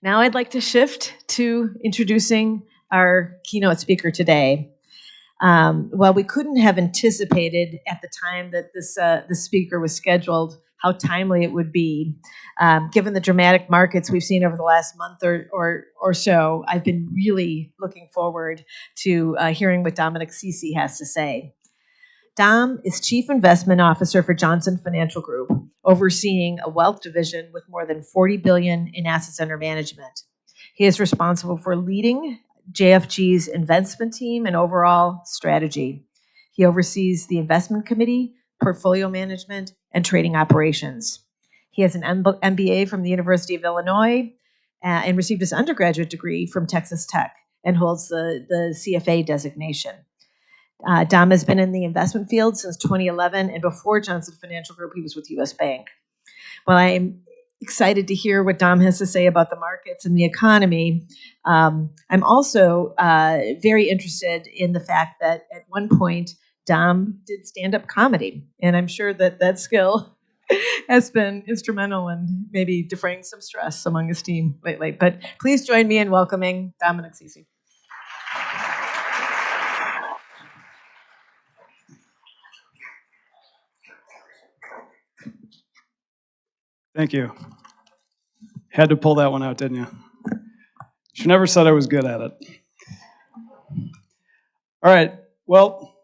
Now I'd like to shift to introducing our keynote speaker today. Well, we couldn't have anticipated at the time that this speaker was scheduled how timely it would be. Given the dramatic markets we've seen over the last month or so, I've been really looking forward to hearing what Dominic Ceci has to say. Dom is Chief Investment Officer for Johnson Financial Group, overseeing a wealth division with more than $40 billion in assets under management. He is responsible for leading JFG's investment team and overall strategy. He oversees the investment committee, portfolio management, and trading operations. He has an MBA from the University of Illinois and received his undergraduate degree from Texas Tech and holds the CFA designation. Dom has been in the investment field since 2011, and before Johnson Financial Group, he was with U.S. Bank. Well, I'm excited to hear what Dom has to say about the markets and the economy. I'm also very interested in the fact that at one point, Dom did stand-up comedy, and I'm sure that skill has been instrumental in maybe defraying some stress among his team lately. But please join me in welcoming Dominic Ceci. Thank you. Had to pull that one out, didn't you? She never said I was good at it. All right, well,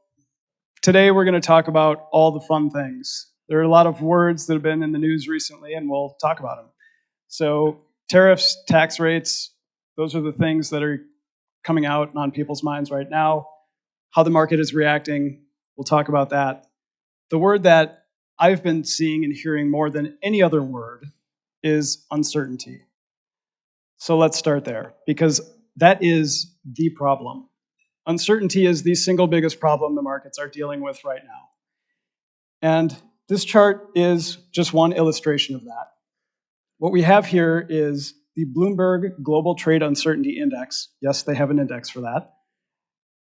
today we're going to talk about all the fun things. There are a lot of words that have been in the news recently, and we'll talk about them. So tariffs, tax rates, those are the things that are coming out on people's minds right now. How the market is reacting, we'll talk about that. The word that I've been seeing and hearing more than any other word is uncertainty. So let's start there, because that is the problem. Uncertainty is the single biggest problem the markets are dealing with right now. And this chart is just one illustration of that. What we have here is the Bloomberg Global Trade Uncertainty Index. Yes, they have an index for that.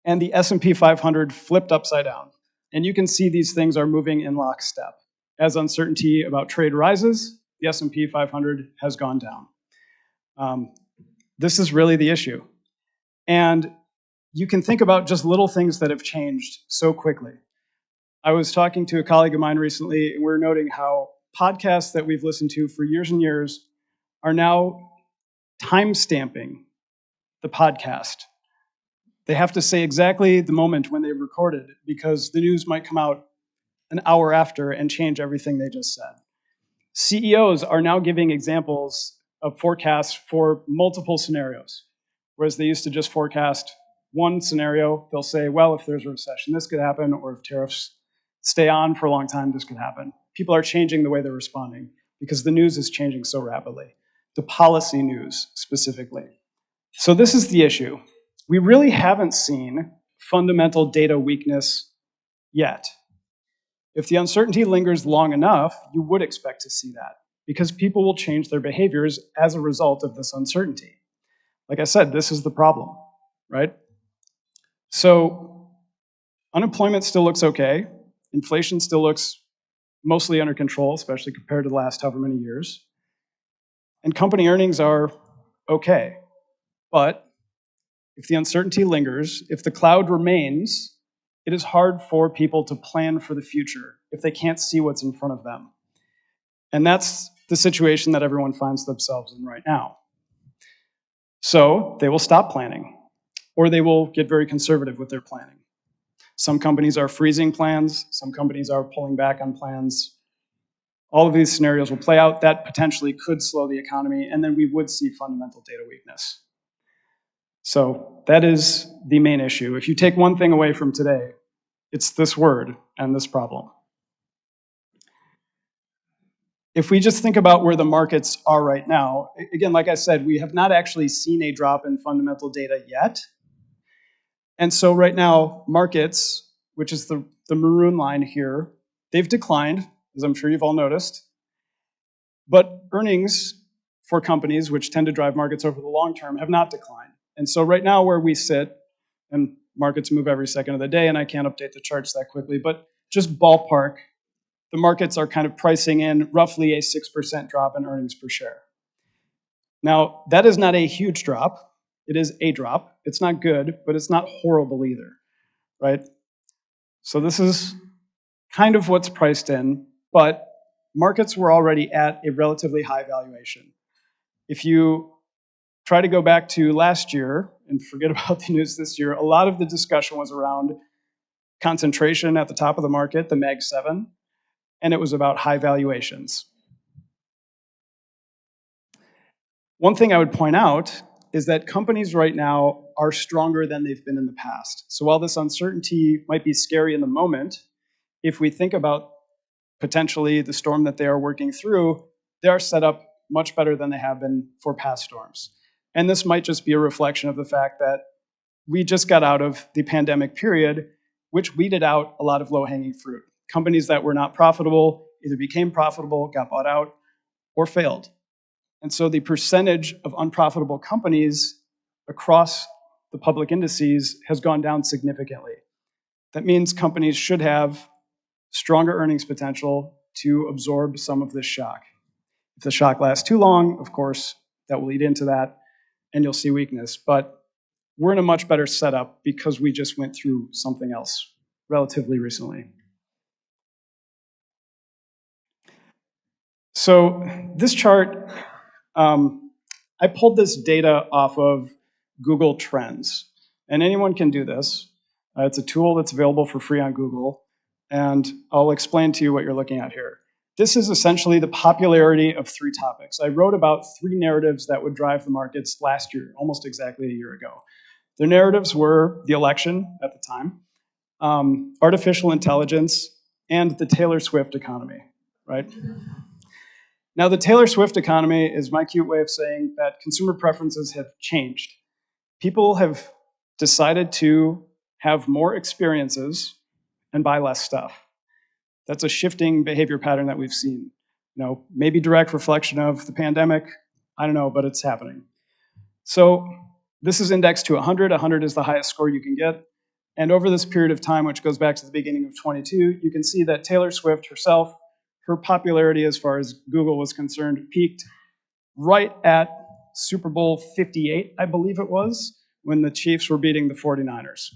And the S&P 500 flipped upside down. And you can see these things are moving in lockstep. As uncertainty about trade rises, the S&P 500 has gone down. This is really the issue. And you can think about just little things that have changed so quickly. I was talking to a colleague of mine recently, and we were noting how podcasts that we've listened to for years and years are now time-stamping the podcast. They have to say exactly the moment when they recorded, because the news might come out an hour after and change everything they just said. CEOs are now giving examples of forecasts for multiple scenarios, whereas they used to just forecast one scenario. They'll say, well, if there's a recession, this could happen, or if tariffs stay on for a long time, this could happen. People are changing the way they're responding because the news is changing so rapidly, the policy news specifically. So this is the issue. We really haven't seen fundamental data weakness yet. If the uncertainty lingers long enough, you would expect to see that because people will change their behaviors as a result of this uncertainty. Like I said, this is the problem, right? So unemployment still looks okay. Inflation still looks mostly under control, especially compared to the last however many years. And company earnings are okay. But if the uncertainty lingers, if the cloud remains, it is hard for people to plan for the future if they can't see what's in front of them. And that's the situation that everyone finds themselves in right now. So they will stop planning, or they will get very conservative with their planning. Some companies are freezing plans, some companies are pulling back on plans. All of these scenarios will play out. That potentially could slow the economy, and then we would see fundamental data weakness. So that is the main issue. If you take one thing away from today, it's this word and this problem. If we just think about where the markets are right now, again, like I said, we have not actually seen a drop in fundamental data yet. And so right now, markets, which is the maroon line here, they've declined, as I'm sure you've all noticed. But earnings for companies, which tend to drive markets over the long term, have not declined. And so right now where we sit, and markets move every second of the day, and I can't update the charts that quickly, but just ballpark, the markets are kind of pricing in roughly a 6% drop in earnings per share. Now, that is not a huge drop. It is a drop. It's not good, but it's not horrible either, right? So this is kind of what's priced in, but markets were already at a relatively high valuation. If you try to go back to last year and forget about the news this year, a lot of the discussion was around concentration at the top of the market, the Mag 7, and it was about high valuations. One thing I would point out is that companies right now are stronger than they've been in the past. So while this uncertainty might be scary in the moment, if we think about potentially the storm that they are working through, they are set up much better than they have been for past storms. And this might just be a reflection of the fact that we just got out of the pandemic period, which weeded out a lot of low-hanging fruit. Companies that were not profitable either became profitable, got bought out, or failed. And so the percentage of unprofitable companies across the public indices has gone down significantly. That means companies should have stronger earnings potential to absorb some of this shock. If the shock lasts too long, of course, that will lead into that, and you'll see weakness. But we're in a much better setup because we just went through something else relatively recently. So this chart, I pulled this data off of Google Trends, and anyone can do this. It's a tool that's available for free on Google, and I'll explain to you what you're looking at here. This is essentially the popularity of 3 topics. I wrote about 3 narratives that would drive the markets last year, almost exactly a year ago. The narratives were the election at the time, artificial intelligence, and the Taylor Swift economy, right? Now, the Taylor Swift economy is my cute way of saying that consumer preferences have changed. People have decided to have more experiences and buy less stuff. That's a shifting behavior pattern that we've seen. Maybe direct reflection of the pandemic, I don't know, but it's happening. So this is indexed to 100. 100 is the highest score you can get. And over this period of time, which goes back to the beginning of 22, you can see that Taylor Swift herself, her popularity as far as Google was concerned, peaked right at Super Bowl 58, I believe it was, when the Chiefs were beating the 49ers.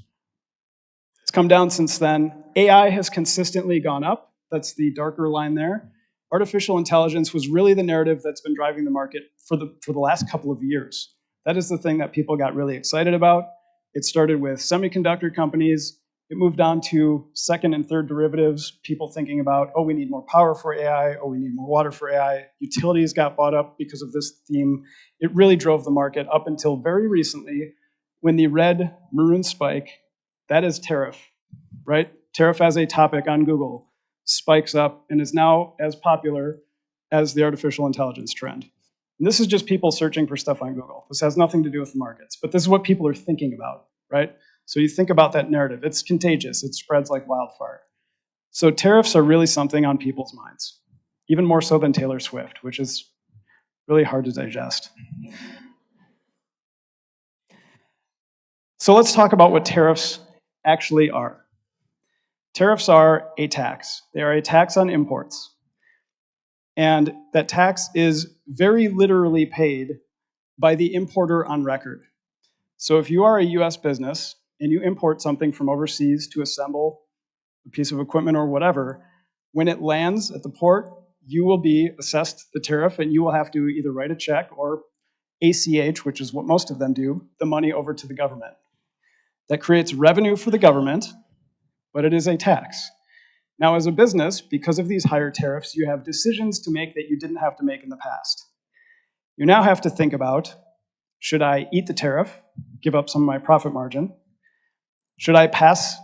It's come down since then. AI has consistently gone up. That's the darker line there. Artificial intelligence was really the narrative that's been driving the market for the last couple of years. That is the thing that people got really excited about. It started with semiconductor companies. It moved on to second and third derivatives, people thinking about, oh, we need more power for AI, oh, we need more water for AI. Utilities got bought up because of this theme. It really drove the market up until very recently when the red maroon spike, that is tariff, right? Tariff as a topic on Google spikes up and is now as popular as the artificial intelligence trend. And this is just people searching for stuff on Google. This has nothing to do with the markets, but this is what people are thinking about, right? So you think about that narrative. It's contagious. It spreads like wildfire. So tariffs are really something on people's minds, even more so than Taylor Swift, which is really hard to digest. So let's talk about what tariffs actually are. Tariffs are a tax. They are a tax on imports. And that tax is very literally paid by the importer on record. So if you are a US business and you import something from overseas to assemble a piece of equipment or whatever, when it lands at the port, you will be assessed the tariff and you will have to either write a check or ACH, which is what most of them do, the money over to the government. That creates revenue for the government, but it is a tax. Now, as a business, because of these higher tariffs, you have decisions to make that you didn't have to make in the past. You now have to think about, should I eat the tariff, give up some of my profit margin? Should I pass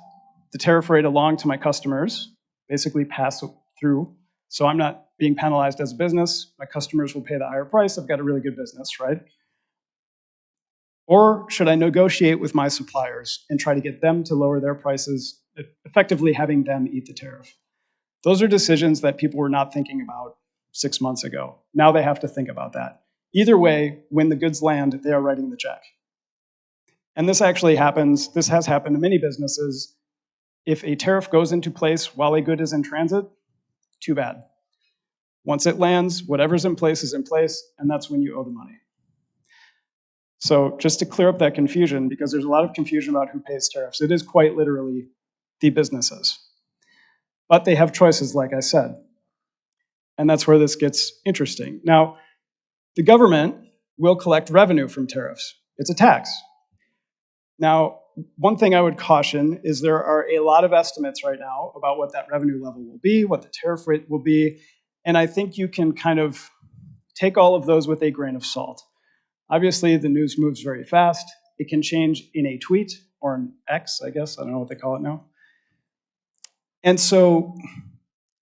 the tariff rate along to my customers, basically pass through, so I'm not being penalized as a business, my customers will pay the higher price, I've got a really good business, right? Or should I negotiate with my suppliers and try to get them to lower their prices, effectively having them eat the tariff? Those are decisions that people were not thinking about 6 months ago. Now they have to think about that. Either way, when the goods land, they are writing the check. And this actually happens, this has happened to many businesses. If a tariff goes into place while a good is in transit, too bad. Once it lands, whatever's in place is in place, and that's when you owe the money. So just to clear up that confusion, because there's a lot of confusion about who pays tariffs, it is quite literally the businesses. But they have choices, like I said. And that's where this gets interesting. Now, the government will collect revenue from tariffs. It's a tax. Now, one thing I would caution is there are a lot of estimates right now about what that revenue level will be, what the tariff rate will be, and I think you can kind of take all of those with a grain of salt. Obviously, the news moves very fast. It can change in a tweet or an X, I guess. I don't know what they call it now. And so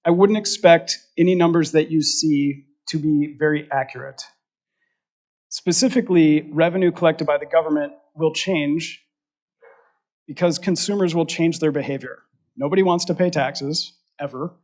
I wouldn't expect any numbers that you see to be very accurate. Specifically, revenue collected by the government will change because consumers will change their behavior. Nobody wants to pay taxes, ever,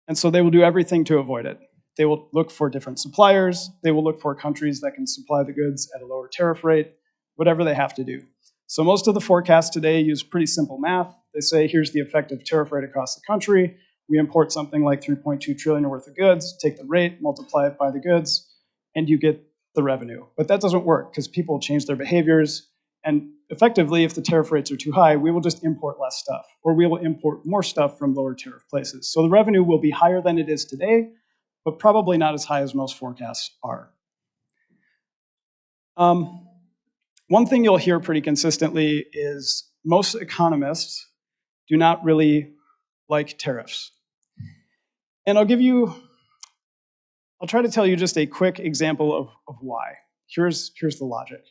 and so they will do everything to avoid it. They will look for different suppliers. They will look for countries that can supply the goods at a lower tariff rate, whatever they have to do. So most of the forecasts today use pretty simple math. They say, here's the effective tariff rate across the country. We import something like 3.2 trillion worth of goods, take the rate, multiply it by the goods, and you get the revenue. But that doesn't work because people change their behaviors. And effectively, if the tariff rates are too high, we will just import less stuff, or we will import more stuff from lower tariff places. So the revenue will be higher than it is today, but probably not as high as most forecasts are. One thing you'll hear pretty consistently is most economists do not really like tariffs. And I'll try to tell you just a quick example of why. Here's the logic.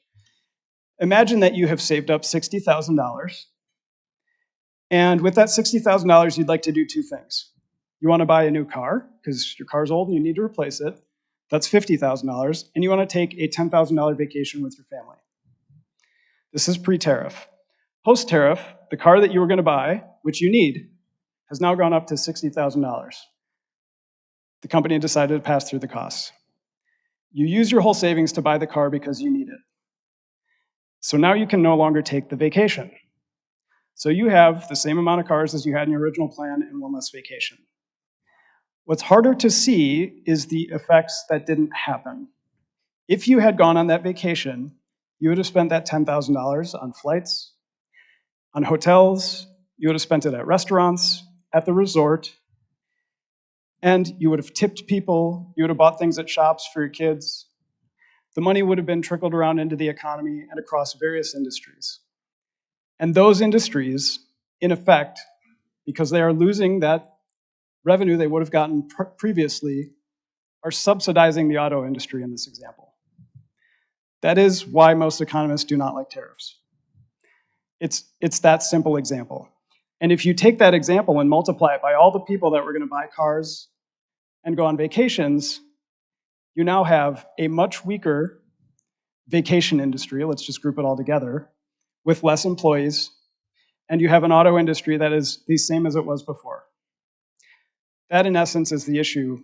Imagine that you have saved up $60,000, and with that $60,000, you'd like to do two things. You want to buy a new car, because your car's old and you need to replace it. That's $50,000, and you want to take a $10,000 vacation with your family. This is pre-tariff. Post-tariff, the car that you were going to buy, which you need, has now gone up to $60,000. The company decided to pass through the costs. You use your whole savings to buy the car because you need it. So now you can no longer take the vacation. So you have the same amount of cars as you had in your original plan and one less vacation. What's harder to see is the effects that didn't happen. If you had gone on that vacation, you would have spent that $10,000 on flights, on hotels, you would have spent it at restaurants, at the resort, and you would have tipped people, you would have bought things at shops for your kids. The money would have been trickled around into the economy and across various industries. And those industries, in effect, because they are losing that revenue they would have gotten previously, are subsidizing the auto industry in this example. That is why most economists do not like tariffs. It's that simple example. And if you take that example and multiply it by all the people that were going to buy cars and go on vacations, you now have a much weaker vacation industry, let's just group it all together, with less employees, and you have an auto industry that is the same as it was before. That, in essence, is the issue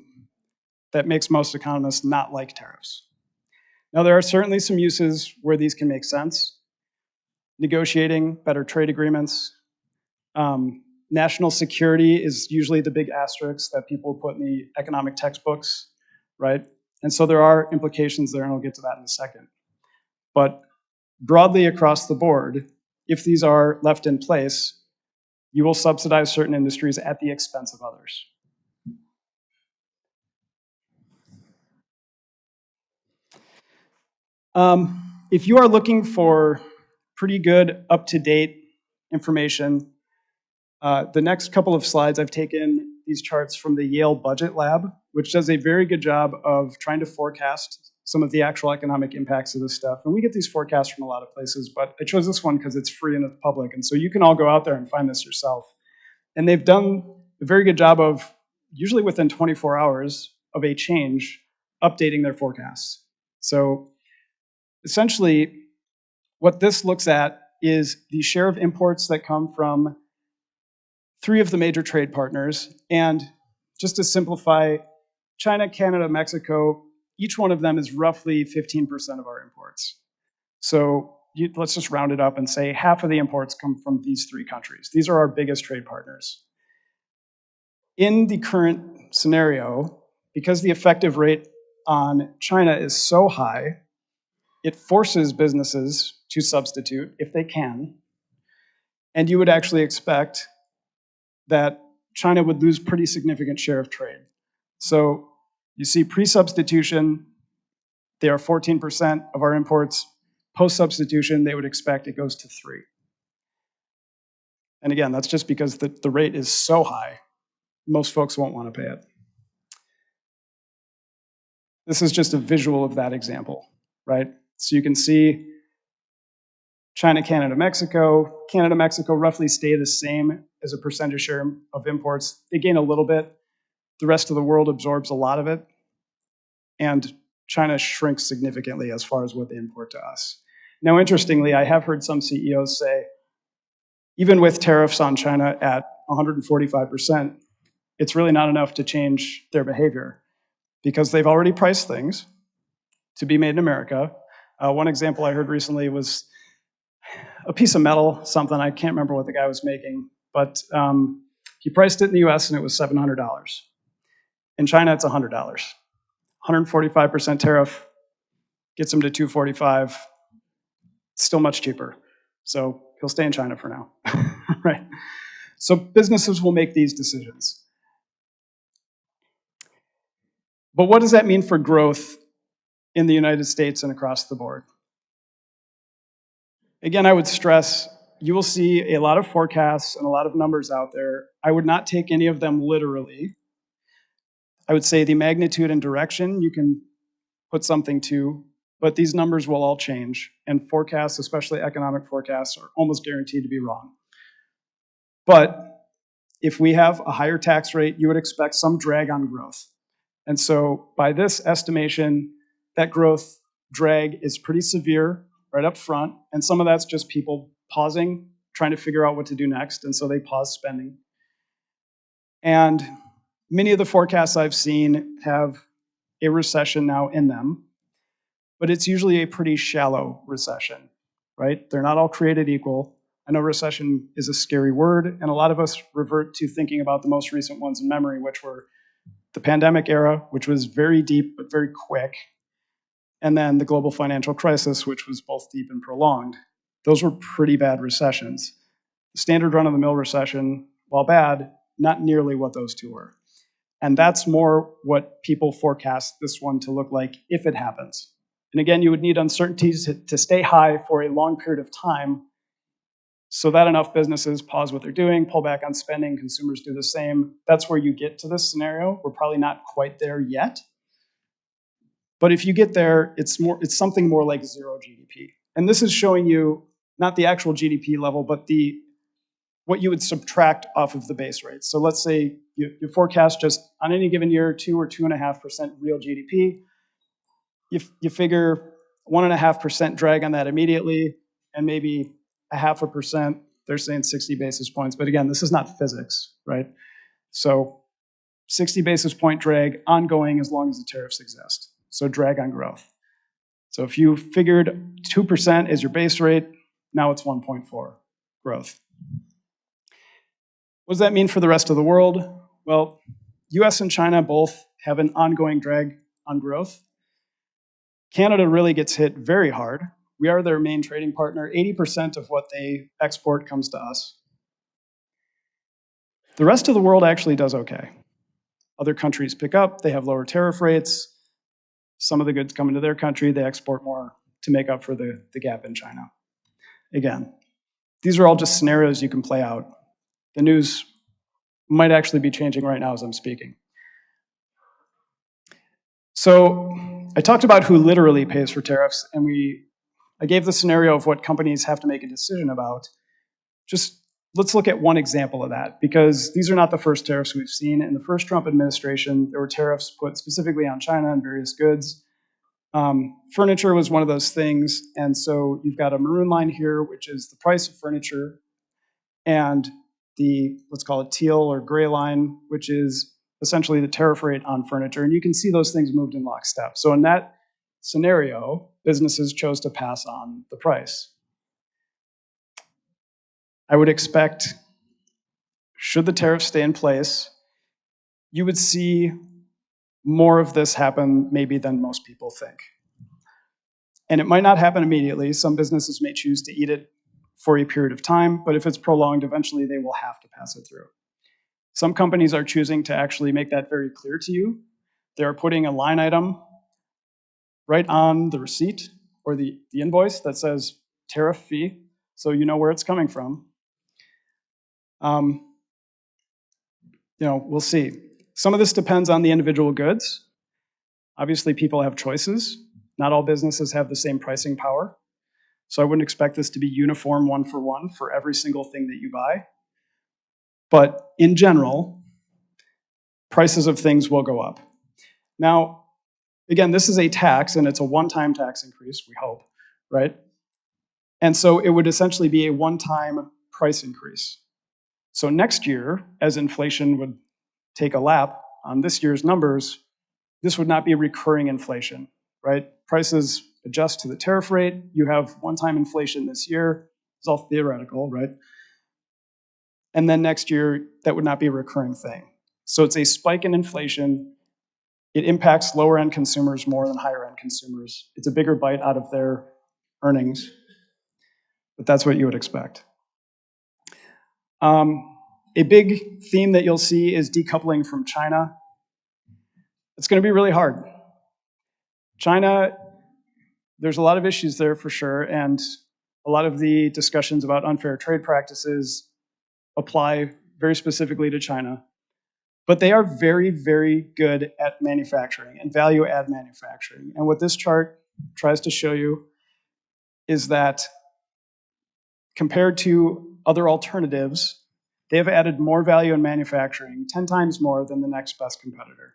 that makes most economists not like tariffs. Now, there are certainly some uses where these can make sense. Negotiating better trade agreements. National security is usually the big asterisk that people put in the economic textbooks, right? And so there are implications there, and I'll get to that in a second. But broadly across the board, if these are left in place, you will subsidize certain industries at the expense of others. If you are looking for pretty good, up-to-date information, the next couple of slides, I've taken these charts from the Yale Budget Lab, which does a very good job of trying to forecast some of the actual economic impacts of this stuff. And we get these forecasts from a lot of places, but I chose this one because it's free and it's public. And so you can all go out there and find this yourself. And they've done a very good job of, usually within 24 hours of a change, updating their forecasts. So essentially, what this looks at is the share of imports that come from 3 of the major trade partners. And just to simplify, China, Canada, Mexico, each one of them is roughly 15% of our imports. So let's just round it up and say half of the imports come from these 3 countries. These are our biggest trade partners. In the current scenario, because the effective rate on China is so high, it forces businesses to substitute if they can, and you would actually expect that China would lose pretty significant share of trade. So you see pre-substitution, they are 14% of our imports. Post-substitution, they would expect it goes to 3. And again, that's just because the rate is so high, most folks won't want to pay it. This is just a visual of that example, right? So you can see China, Canada, Mexico. Canada, Mexico roughly stay the same as a percentage share of imports. They gain a little bit. The rest of the world absorbs a lot of it. And China shrinks significantly as far as what they import to us. Now, interestingly, I have heard some CEOs say, even with tariffs on China at 145%, it's really not enough to change their behavior because they've already priced things to be made in America. One example I heard recently was a piece of metal, something, I can't remember what the guy was making, but he priced it in the US and it was $700. In China, it's $100. 145% tariff gets him to 245. It's still much cheaper. So he'll stay in China for now, right? So businesses will make these decisions. But what does that mean for growth in the United States and across the board? Again, I would stress, you will see a lot of forecasts and a lot of numbers out there. I would not take any of them literally. I would say the magnitude and direction you can put something to, but these numbers will all change, and forecasts, especially economic forecasts, are almost guaranteed to be wrong. But if we have a higher tax rate, you would expect some drag on growth. And so by this estimation, that growth drag is pretty severe right up front, and some of that's just people pausing, trying to figure out what to do next, and so they pause spending. And many of the forecasts I've seen have a recession now in them, but it's usually a pretty shallow recession, right? They're not all created equal. I know recession is a scary word, and a lot of us revert to thinking about the most recent ones in memory, which were the pandemic era, which was very deep but very quick, and then the global financial crisis, which was both deep and prolonged. Those were pretty bad recessions. The standard run-of-the-mill recession, while bad, not nearly what those two were. And that's more what people forecast this one to look like if it happens. And again, you would need uncertainties to stay high for a long period of time so that enough businesses pause what they're doing, pull back on spending, consumers do the same. That's where you get to this scenario. We're probably not quite there yet. But if you get there, it's something more like zero GDP. And this is showing you not the actual GDP level, but what you would subtract off of the base rate. So let's say you forecast just on any given year 2 or 2.5% real GDP. You figure 1.5% drag on that immediately, and maybe 0.5%. They're saying 60 basis points, but again, this is not physics, right? So 60 basis point drag ongoing as long as the tariffs exist. So drag on growth. So if you figured 2% is your base rate, now it's 1.4 growth. What does that mean for the rest of the world? Well, US and China both have an ongoing drag on growth. Canada really gets hit very hard. We are their main trading partner. 80% of what they export comes to us. The rest of the world actually does okay. Other countries pick up, they have lower tariff rates. Some of the goods come into their country, they export more to make up for the gap in China. Again, these are all just scenarios you can play out. The news might actually be changing right now as I'm speaking. So I talked about who literally pays for tariffs, and I gave the scenario of what companies have to make a decision about. Just let's look at one example of that, because these are not the first tariffs we've seen. In the first Trump administration, there were tariffs put specifically on China and various goods. Furniture was one of those things, and so you've got a maroon line here, which is the price of furniture, and the, let's call it teal or gray line, which is essentially the tariff rate on furniture. And you can see those things moved in lockstep. So in that scenario, businesses chose to pass on the price. I would expect, should the tariffs stay in place, you would see more of this happen maybe than most people think. And it might not happen immediately. Some businesses may choose to eat it for a period of time, but if it's prolonged, eventually they will have to pass it through. Some companies are choosing to actually make that very clear to you. They're putting a line item right on the receipt or the invoice that says tariff fee, so you know where it's coming from. We'll see. Some of this depends on the individual goods. Obviously, people have choices. Not all businesses have the same pricing power. So I wouldn't expect this to be uniform one for every single thing that you buy. But in general, prices of things will go up. Now, again, this is a tax, and it's a one-time tax increase, we hope, right? And so it would essentially be a one-time price increase. So next year, as inflation would take a lap on this year's numbers, this would not be recurring inflation, right? Prices adjust to the tariff rate. You have one-time inflation this year. It's all theoretical, right? And then next year, that would not be a recurring thing. So it's a spike in inflation. It impacts lower-end consumers more than higher-end consumers. It's a bigger bite out of their earnings, but that's what you would expect. A big theme that you'll see is decoupling from China. It's going to be really hard. China, there's a lot of issues there for sure, and a lot of the discussions about unfair trade practices apply very specifically to China. But they are very, very good at manufacturing and value-add manufacturing. And what this chart tries to show you is that compared to other alternatives, they have added more value in manufacturing, 10 times more than the next best competitor.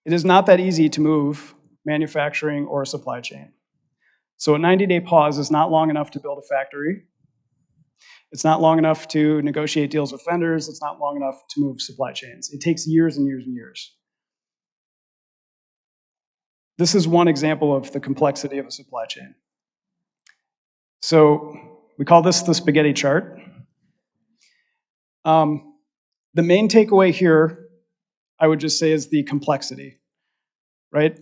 It is not that easy to move manufacturing or a supply chain. So a 90-day pause is not long enough to build a factory. It's not long enough to negotiate deals with vendors. It's not long enough to move supply chains. It takes years and years and years. This is one example of the complexity of a supply chain. So we call this the spaghetti chart. The main takeaway here, I would just say, is the complexity, right?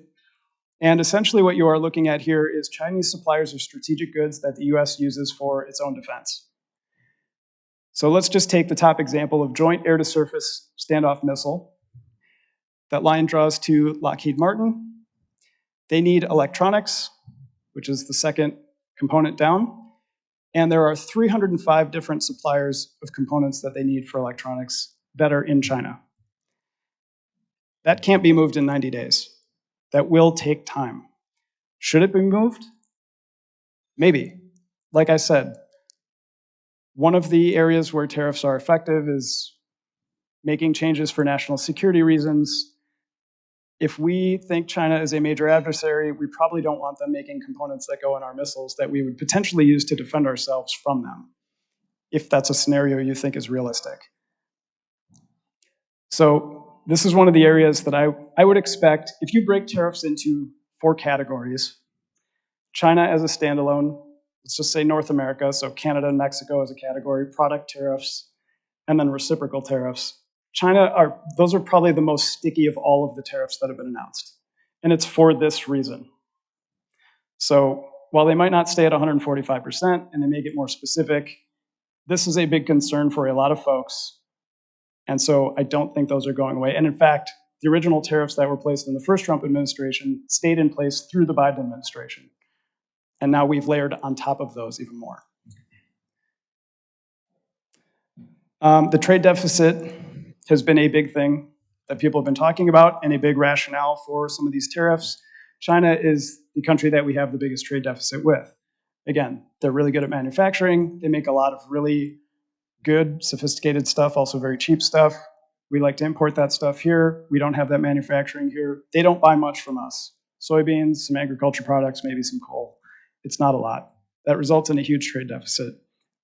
And essentially what you are looking at here is Chinese suppliers of strategic goods that the US uses for its own defense. So let's just take the top example of Joint Air-to-Surface Standoff Missile. That line draws to Lockheed Martin. They need electronics, which is the second component down. And there are 305 different suppliers of components that they need for electronics that are in China. That can't be moved in 90 days. That will take time. Should it be moved? Maybe. Like I said, one of the areas where tariffs are effective is making changes for national security reasons. If we think China is a major adversary, we probably don't want them making components that go in our missiles that we would potentially use to defend ourselves from them, if that's a scenario you think is realistic. So this is one of the areas that I would expect, if you break tariffs into 4 categories, China as a standalone, let's just say North America, so Canada and Mexico as a category, product tariffs, and then reciprocal tariffs. Those are probably the most sticky of all of the tariffs that have been announced. And it's for this reason. So while they might not stay at 145% and they may get more specific, this is a big concern for a lot of folks. And so I don't think those are going away. And in fact, the original tariffs that were placed in the first Trump administration stayed in place through the Biden administration. And now we've layered on top of those even more. The trade deficit has been a big thing that people have been talking about and a big rationale for some of these tariffs. China is the country that we have the biggest trade deficit with. Again, they're really good at manufacturing. They make a lot of really good, sophisticated stuff, also very cheap stuff. We like to import that stuff here. We don't have that manufacturing here. They don't buy much from us. Soybeans, some agriculture products, maybe some coal. It's not a lot. That results in a huge trade deficit.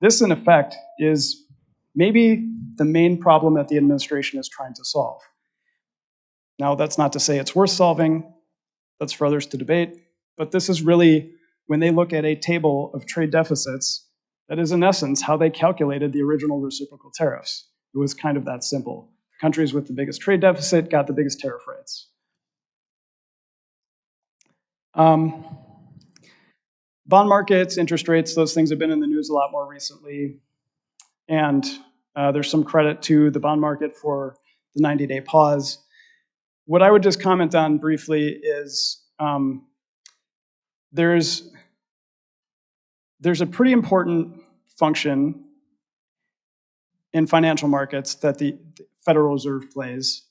This, in effect, is maybe the main problem that the administration is trying to solve. Now, that's not to say it's worth solving. That's for others to debate. But this is really, when they look at a table of trade deficits, that is, in essence, how they calculated the original reciprocal tariffs. It was kind of that simple. Countries with the biggest trade deficit got the biggest tariff rates. Um, Bond markets, interest rates, those things have been in the news a lot more recently. And there's some credit to the bond market for the 90-day pause. What I would just comment on briefly is there's a pretty important function in financial markets that the Federal Reserve plays.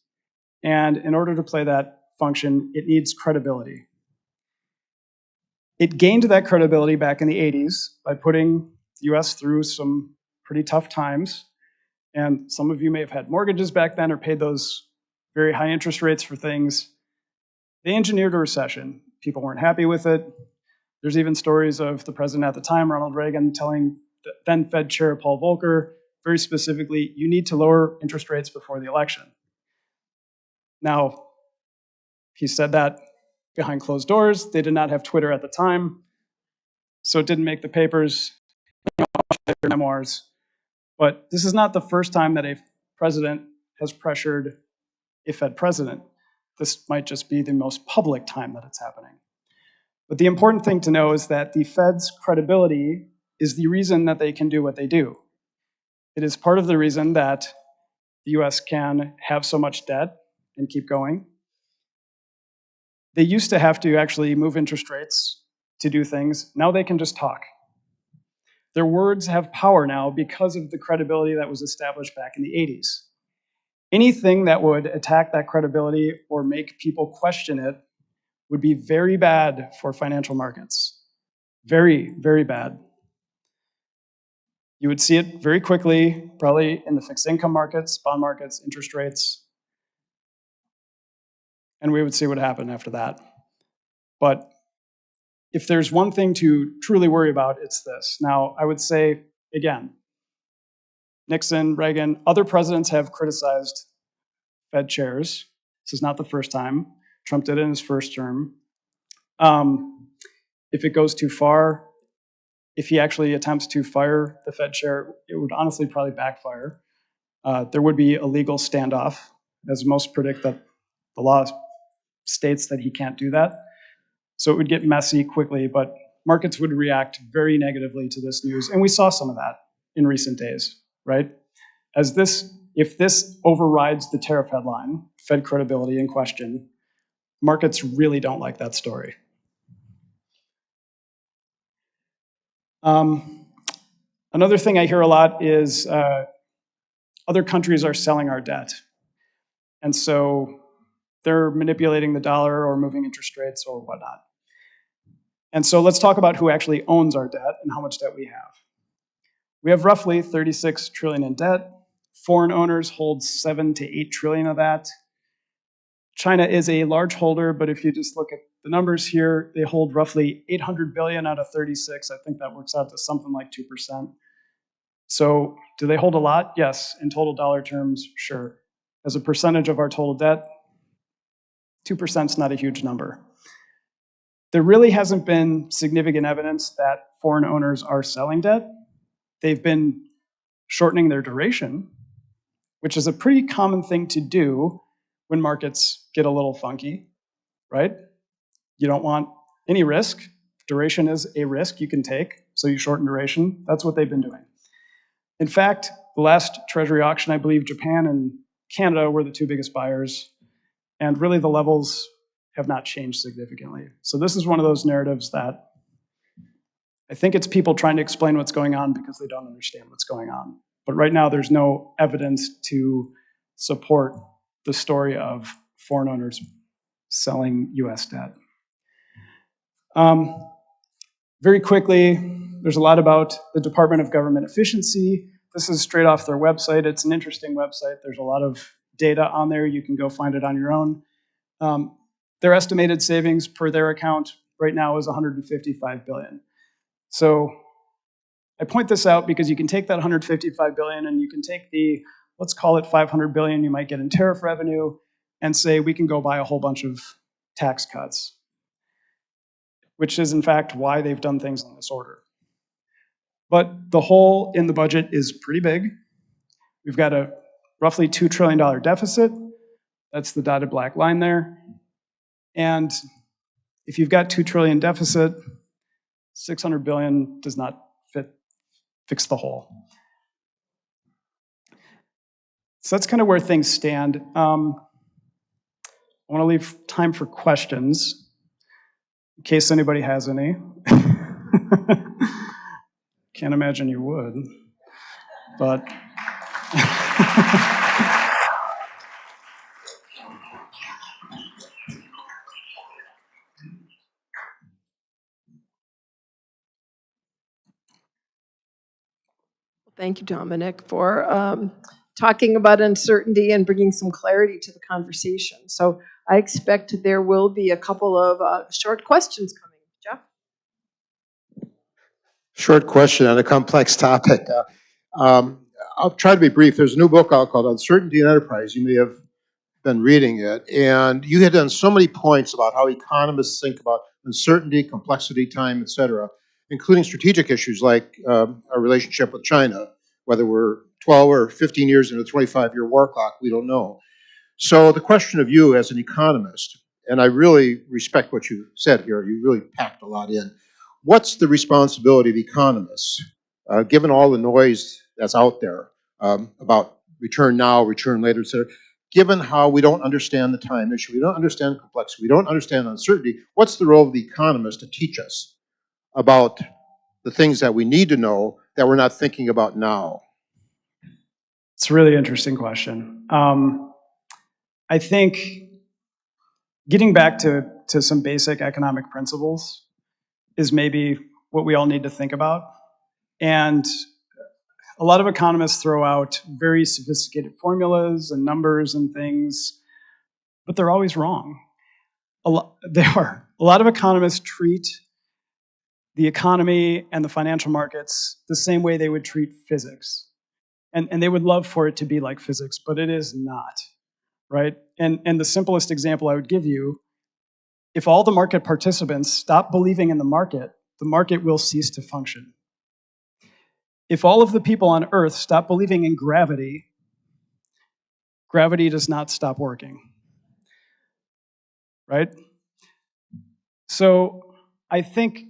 And in order to play that function, it needs credibility. It gained that credibility back in the 80s by putting the US through some pretty tough times. And some of you may have had mortgages back then or paid those very high interest rates for things. They engineered a recession. People weren't happy with it. There's even stories of the president at the time, Ronald Reagan, telling the then Fed Chair Paul Volcker, very specifically, you need to lower interest rates before the election. Now, he said that behind closed doors. They did not have Twitter at the time, so it didn't make the papers, their memoirs. But this is not the first time that a president has pressured a Fed president. This might just be the most public time that it's happening. But the important thing to know is that the Fed's credibility is the reason that they can do what they do. It is part of the reason that the US can have so much debt and keep going. They used to have to actually move interest rates to do things. Now they can just talk. Their words have power now because of the credibility that was established back in the 80s. Anything that would attack that credibility or make people question it would be very bad for financial markets. Very, very bad. You would see it very quickly, probably in the fixed income markets, bond markets, interest rates, and we would see what happened after that. But if there's one thing to truly worry about, it's this. Now, I would say, again, Nixon, Reagan, other presidents have criticized Fed chairs. This is not the first time. Trump did it in his first term. If it goes too far, if he actually attempts to fire the Fed chair, it would honestly probably backfire. There would be a legal standoff, as most predict that the law states that he can't do that. So it would get messy quickly, but markets would react very negatively to this news. And we saw some of that in recent days, right? If this overrides the tariff headline, Fed credibility in question, markets really don't like that story. Another thing I hear a lot is other countries are selling our debt. And so they're manipulating the dollar or moving interest rates or whatnot. And so let's talk about who actually owns our debt and how much debt we have. We have roughly 36 trillion in debt. Foreign owners hold 7 to 8 trillion of that. China is a large holder, but if you just look at the numbers here, they hold roughly 800 billion out of 36. I think that works out to something like 2%. So do they hold a lot? Yes. In total dollar terms, sure. As a percentage of our total debt, 2% is not a huge number. There really hasn't been significant evidence that foreign owners are selling debt. They've been shortening their duration, which is a pretty common thing to do when markets get a little funky, right? You don't want any risk. Duration is a risk you can take, so you shorten duration. That's what they've been doing. In fact, the last Treasury auction, I believe Japan and Canada were the two biggest buyers, and really the levels have not changed significantly. So this is one of those narratives that I think it's people trying to explain what's going on because they don't understand what's going on. But right now, there's no evidence to support the story of foreign owners selling US debt. Very quickly, there's a lot about the Department of Government Efficiency. This is straight off their website. It's an interesting website. There's a lot of data on there. You can go find it on your own. Their estimated savings per their account right now is 155 billion. So I point this out because you can take that 155 billion and you can take the, let's call it 500 billion you might get in tariff revenue and say we can go buy a whole bunch of tax cuts, which is in fact why they've done things in this order. But the hole in the budget is pretty big. We've got a roughly $2 trillion deficit. That's the dotted black line there. And if you've got $2 trillion deficit, $600 billion does not fix the hole. So that's kind of where things stand. I want to leave time for questions in case anybody has any. Can't imagine you would, but. Thank you, Dominic, for talking about uncertainty and bringing some clarity to the conversation. So I expect there will be a couple of short questions coming. Jeff? Short question on a complex topic. I'll try to be brief. There's a new book out called Uncertainty in Enterprise. You may have been reading it. And you had done so many points about how economists think about uncertainty, complexity, time, et cetera, including strategic issues like our relationship with China, whether we're 12 or 15 years into a 25-year war clock, we don't know. So the question of you as an economist, and I really respect what you said here, you really packed a lot in. What's the responsibility of economists, given all the noise that's out there about return now, return later, et cetera, given how we don't understand the time issue, we don't understand complexity, we don't understand uncertainty, what's the role of the economist to teach us about the things that we need to know that we're not thinking about now? It's a really interesting question. I think getting back to some basic economic principles is maybe what we all need to think about. And a lot of economists throw out very sophisticated formulas and numbers and things, but they're always wrong. They are. A lot of economists treat the economy and the financial markets the same way they would treat physics. And they would love for it to be like physics, but it is not, right? And the simplest example I would give you, if all the market participants stop believing in the market will cease to function. If all of the people on Earth stop believing in gravity, gravity does not stop working, right? So I think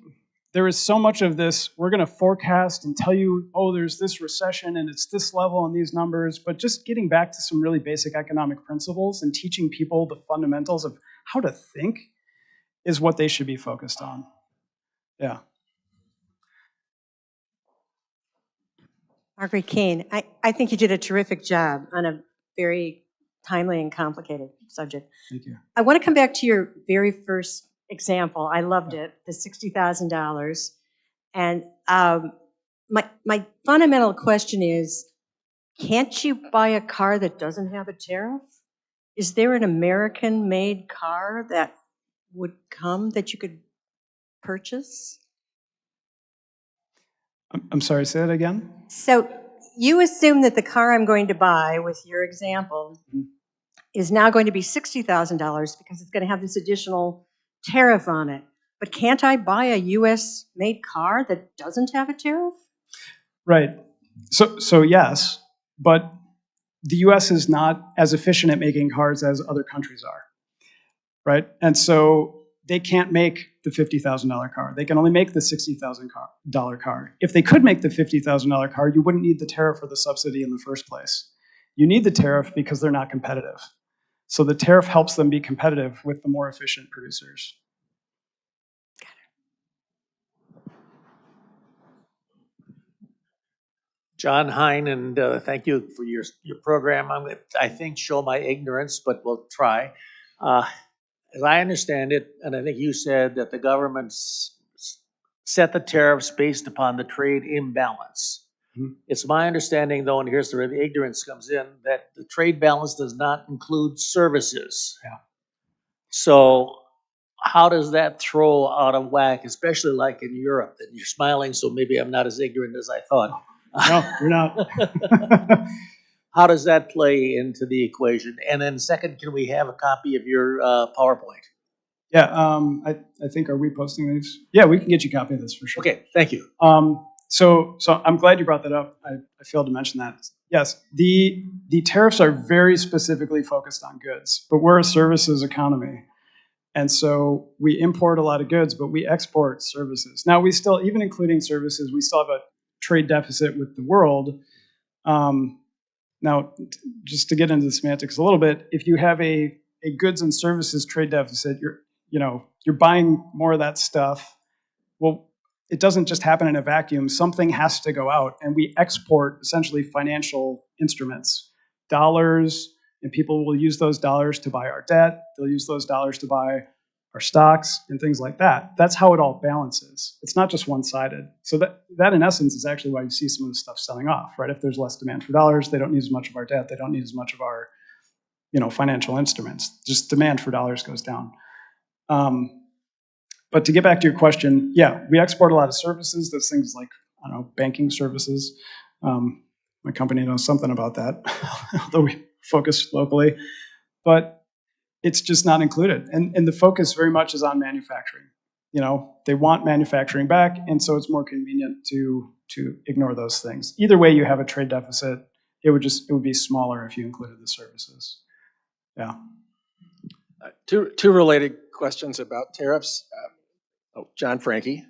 there is so much of this, we're going to forecast and tell you, oh, there's this recession and it's this level and these numbers, but just getting back to some really basic economic principles and teaching people the fundamentals of how to think is what they should be focused on. Yeah. Margaret Kane, I think you did a terrific job on a very timely and complicated subject. Thank you. I want to come back to your very first example. I loved it, the $60,000. And my fundamental question is, can't you buy a car that doesn't have a tariff? Is there an American-made car that would come that you could purchase? I'm sorry, say that again? So you assume that the car I'm going to buy, with your example, is now going to be $60,000 because it's going to have this additional tariff on it. But can't I buy a U.S.-made car that doesn't have a tariff? Right. So yes, but the U.S. is not as efficient at making cars as other countries are, right? And so they can't make the $50,000 car. They can only make the $60,000 car. If they could make the $50,000 car, you wouldn't need the tariff or the subsidy in the first place. You need the tariff because they're not competitive. So the tariff helps them be competitive with the more efficient producers. John Hine, and thank you for your program. I'm going to, I think, show my ignorance, but we'll try. As I understand it, and I think you said that the government set the tariffs based upon the trade imbalance. Mm-hmm. It's my understanding, though, and here's where the ignorance comes in, that the trade balance does not include services. Yeah. So how does that throw out of whack, especially like in Europe? And you're smiling, so maybe I'm not as ignorant as I thought. No, you're not. How does that play into the equation? And then second, can we have a copy of your PowerPoint? Yeah, I think, are we posting these? Yeah, we can get you a copy of this for sure. Okay, thank you. So I'm glad you brought that up. I failed to mention that. Yes, the tariffs are very specifically focused on goods, but we're a services economy. And so we import a lot of goods, but we export services. Now, we still, even including services, we still have a trade deficit with the world. Now, just to get into the semantics a little bit, if you have a goods and services trade deficit, you're buying more of that stuff. Well, it doesn't just happen in a vacuum. Something has to go out, and we export essentially financial instruments, dollars, and people will use those dollars to buy our debt. They'll use those dollars to buy our stocks and things like that. That's how it all balances. It's not just one-sided. So that in essence is actually why you see some of the stuff selling off, right? If there's less demand for dollars, they don't need as much of our debt. They don't need as much of our, financial instruments. Just demand for dollars goes down. But to get back to your question, yeah, we export a lot of services. Those things like, I don't know, banking services. My company knows something about that, although we focus locally. But it's just not included. And the focus very much is on manufacturing. They want manufacturing back, and so it's more convenient to ignore those things. Either way, you have a trade deficit. It would be smaller if you included the services. Yeah. Two related questions about tariffs. John Frankie.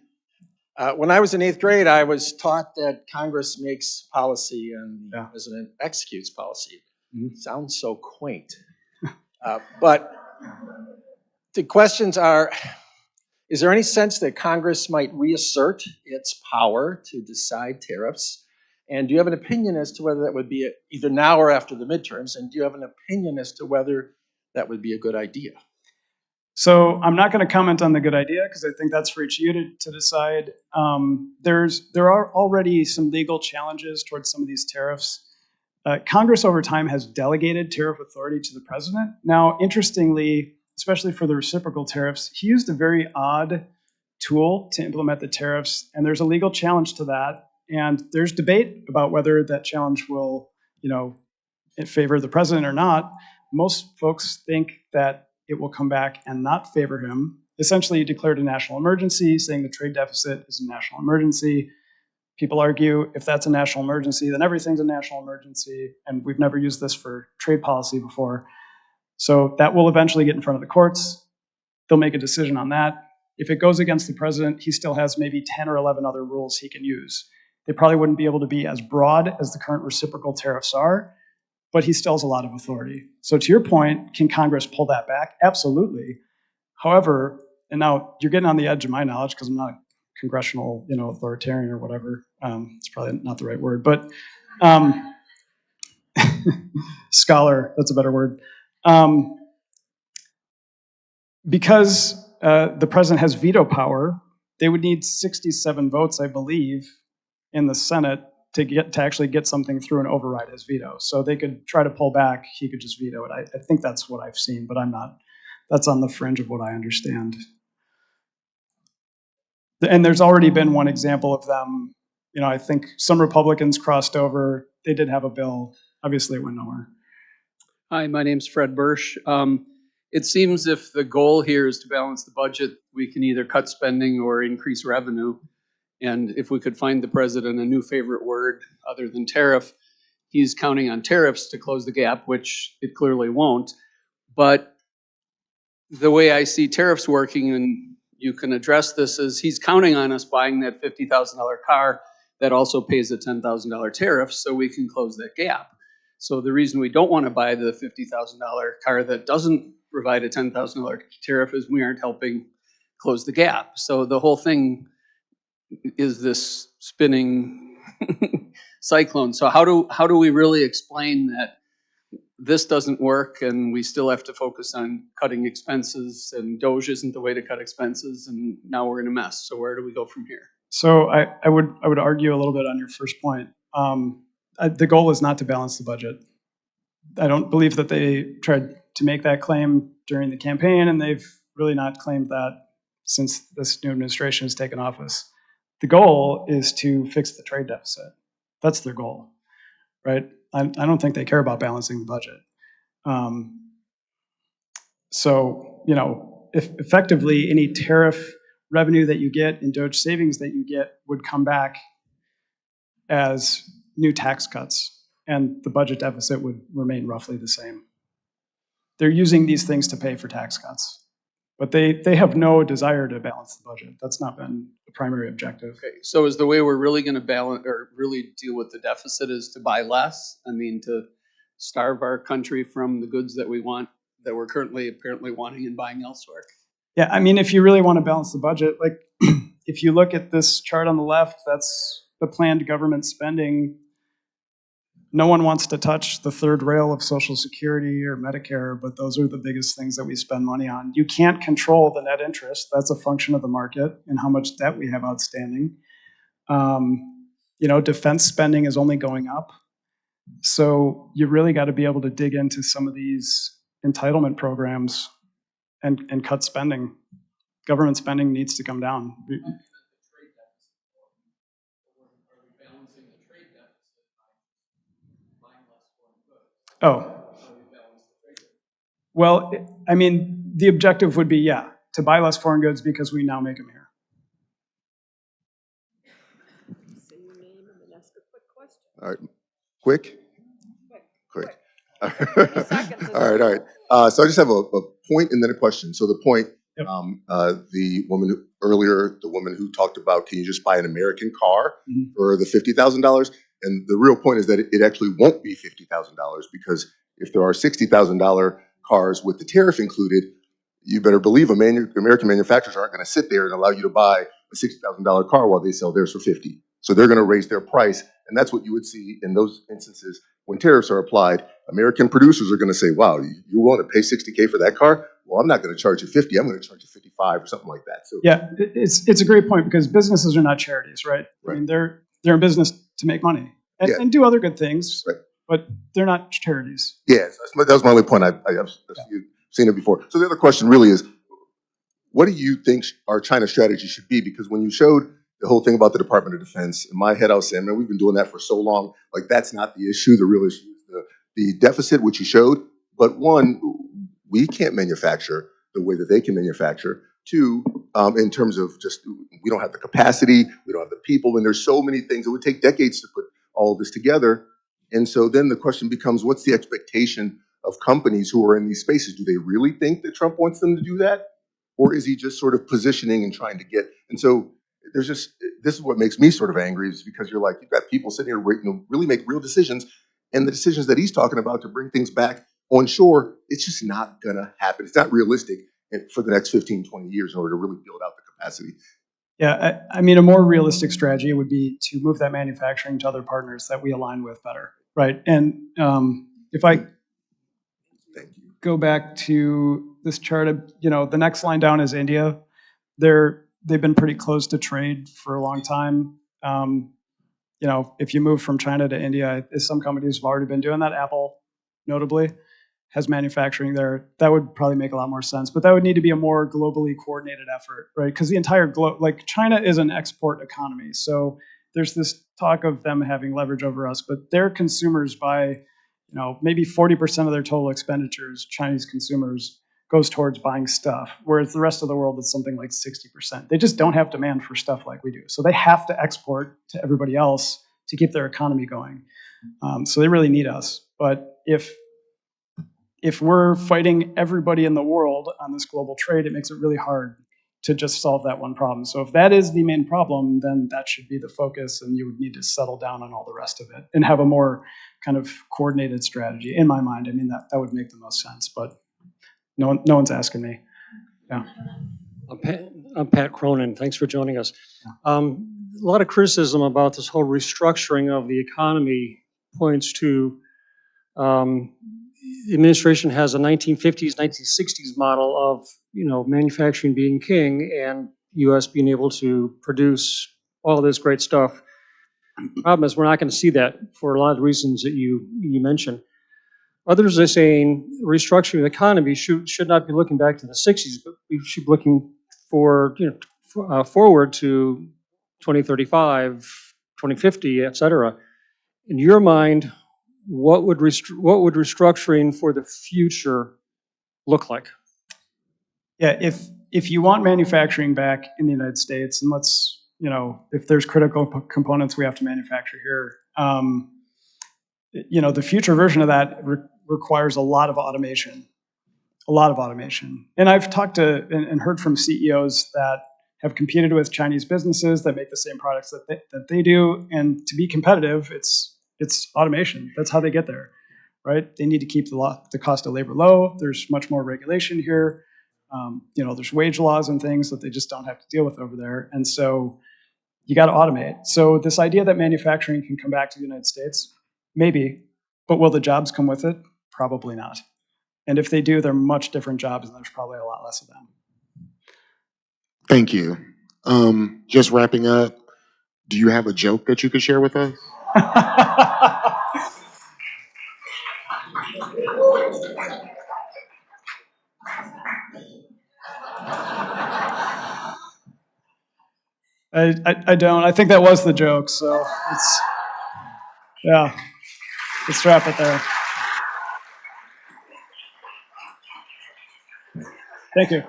When I was in 8th grade, I was taught that Congress makes policy and the president executes policy. Mm-hmm. Sounds so quaint. But the questions are, is there any sense that Congress might reassert its power to decide tariffs? And do you have an opinion as to whether that would be either now or after the midterms? And do you have an opinion as to whether that would be a good idea? So I'm not going to comment on the good idea because I think that's for each of you to decide. There are already some legal challenges towards some of these tariffs. Congress over time has delegated tariff authority to the president. Now, interestingly, especially for the reciprocal tariffs, he used a very odd tool to implement the tariffs, and there's a legal challenge to that. And there's debate about whether that challenge will, favor the president or not. Most folks think that it will come back and not favor him. Essentially, he declared a national emergency, saying the trade deficit is a national emergency. People argue if that's a national emergency, then everything's a national emergency, and we've never used this for trade policy before. So that will eventually get in front of the courts. They'll make a decision on that. If it goes against the president, he still has maybe 10 or 11 other rules he can use. They probably wouldn't be able to be as broad as the current reciprocal tariffs are, but he still has a lot of authority. So to your point, can Congress pull that back? Absolutely. However, and now you're getting on the edge of my knowledge because I'm not a congressional, authoritarian or whatever. It's probably not the right word, but scholar, that's a better word. Because the president has veto power, they would need 67 votes, I believe, in the Senate to actually get something through and override his veto. So they could try to pull back, he could just veto it. I think that's what I've seen, but that's on the fringe of what I understand. And there's already been one example of them. I think some Republicans crossed over. They did have a bill. Obviously, it went nowhere. Hi, my name's Fred Bursch. It seems if the goal here is to balance the budget, we can either cut spending or increase revenue. And if we could find the president a new favorite word other than tariff, he's counting on tariffs to close the gap, which it clearly won't. But the way I see tariffs working, and you can address this, is he's counting on us buying that $50,000 car that also pays a $10,000 tariff so we can close that gap. So the reason we don't want to buy the $50,000 car that doesn't provide a $10,000 tariff is we aren't helping close the gap. So the whole thing is this spinning cyclone. So how do we really explain that this doesn't work and we still have to focus on cutting expenses, and Doge isn't the way to cut expenses, and now we're in a mess. So where do we go from here? So I would argue a little bit on your first point. The goal is not to balance the budget. I don't believe that they tried to make that claim during the campaign, and they've really not claimed that since this new administration has taken office. The goal is to fix the trade deficit. That's their goal, right? I don't think they care about balancing the budget. So, if effectively any tariff revenue that you get and Doge savings that you get would come back as new tax cuts, and the budget deficit would remain roughly the same. They're using these things to pay for tax cuts. But they have no desire to balance the budget. That's not been the primary objective. Okay, so is the way we're really gonna balance, or really deal with the deficit is to buy less? I mean, to starve our country from the goods that we want, that we're currently apparently wanting and buying elsewhere? Yeah, I mean, if you really want to balance the budget, like if you look at this chart on the left, that's the planned government spending. No one wants to touch the third rail of Social Security or Medicare, but those are the biggest things that we spend money on. You can't control the net interest. That's a function of the market and how much debt we have outstanding. Defense spending is only going up. So you really got to be able to dig into some of these entitlement programs and cut spending. Government spending needs to come down. Oh. Well, I mean, the objective would be, yeah, to buy less foreign goods because we now make them here. Say your name and then ask a quick question. All right, quick? Quick. All 30 seconds is right, all right. So I just have a point and then a question. So the point, Yep. the woman who talked about, can you just buy an American car Mhm. for the $50,000? And the real point is that it actually won't be $50,000, because if there are $60,000 cars with the tariff included, you better believe American manufacturers aren't going to sit there and allow you to buy a $60,000 car while they sell theirs for $50,000. So they're going to raise their price, and that's what you would see in those instances when tariffs are applied. American producers are going to say, "Wow, you want to pay $60K for that car? Well, I'm not going to charge you $50. I'm going to charge you $55 or something like that." So yeah, it's a great point, because businesses are not charities, right? I mean, they're in business to make money and do other good things, right. But they're not charities. Yes, that was my only point. I've seen it before. So the other question really is, what do you think our China strategy should be? Because when you showed the whole thing about the Department of Defense, in my head I was saying, man, we've been doing that for so long. Like, that's not the issue. The real issue is the deficit, which you showed. But one, we can't manufacture the way that they can manufacture. Two, in terms of just, we don't have the capacity, we don't have the people, and there's so many things. It would take decades to put all of this together. And so then the question becomes, what's the expectation of companies who are in these spaces? Do they really think that Trump wants them to do that? Or is he just sort of positioning and trying to get? And so there's just, this is what makes me sort of angry, is because you're like, you've got people sitting here, really make real decisions, and the decisions that he's talking about to bring things back on shore, it's just not gonna happen. It's not realistic for the next 15, 20 years in order to really build out the capacity. Yeah, I mean, a more realistic strategy would be to move that manufacturing to other partners that we align with better, right? And if I go back to this chart, the next line down is India. They've been pretty close to trade for a long time. If you move from China to India, some companies have already been doing that. Apple, notably, has manufacturing there. That would probably make a lot more sense, but that would need to be a more globally coordinated effort, right? Because the entire globe, like, China is an export economy, so there's this talk of them having leverage over us, but their consumers buy, maybe 40% of their total expenditures, Chinese consumers, goes towards buying stuff, whereas the rest of the world is something like 60%. They just don't have demand for stuff like we do, so they have to export to everybody else to keep their economy going. So they really need us, but if we're fighting everybody in the world on this global trade, it makes it really hard to just solve that one problem. So if that is the main problem, then that should be the focus, and you would need to settle down on all the rest of it and have a more kind of coordinated strategy. In my mind, I mean, that would make the most sense, but no one's asking me. Yeah. I'm Pat Cronin. Thanks for joining us. A lot of criticism about this whole restructuring of the economy points to the administration has a 1950s, 1960s model of, manufacturing being king and U.S. being able to produce all this great stuff. Problem is, we're not going to see that for a lot of reasons that you mentioned. Others are saying restructuring the economy should not be looking back to the 60s, but we should be looking for, forward to 2035, 2050, et cetera. In your mind, what would restructuring for the future look like? Yeah, if you want manufacturing back in the United States, and let's, if there's critical components we have to manufacture here, the future version of that requires a lot of automation, a lot of automation. And I've talked to and heard from CEOs that have competed with Chinese businesses that make the same products that they do. And to be competitive, it's automation. That's how they get there, right? They need to keep the cost of labor low. There's much more regulation here. There's wage laws and things that they just don't have to deal with over there. And so you got to automate. So this idea that manufacturing can come back to the United States, maybe, but will the jobs come with it? Probably not. And if they do, they're much different jobs, and there's probably a lot less of them. Thank you. Just wrapping up, do you have a joke that you could share with us? I don't. I think that was the joke. So let's wrap it there. Thank you.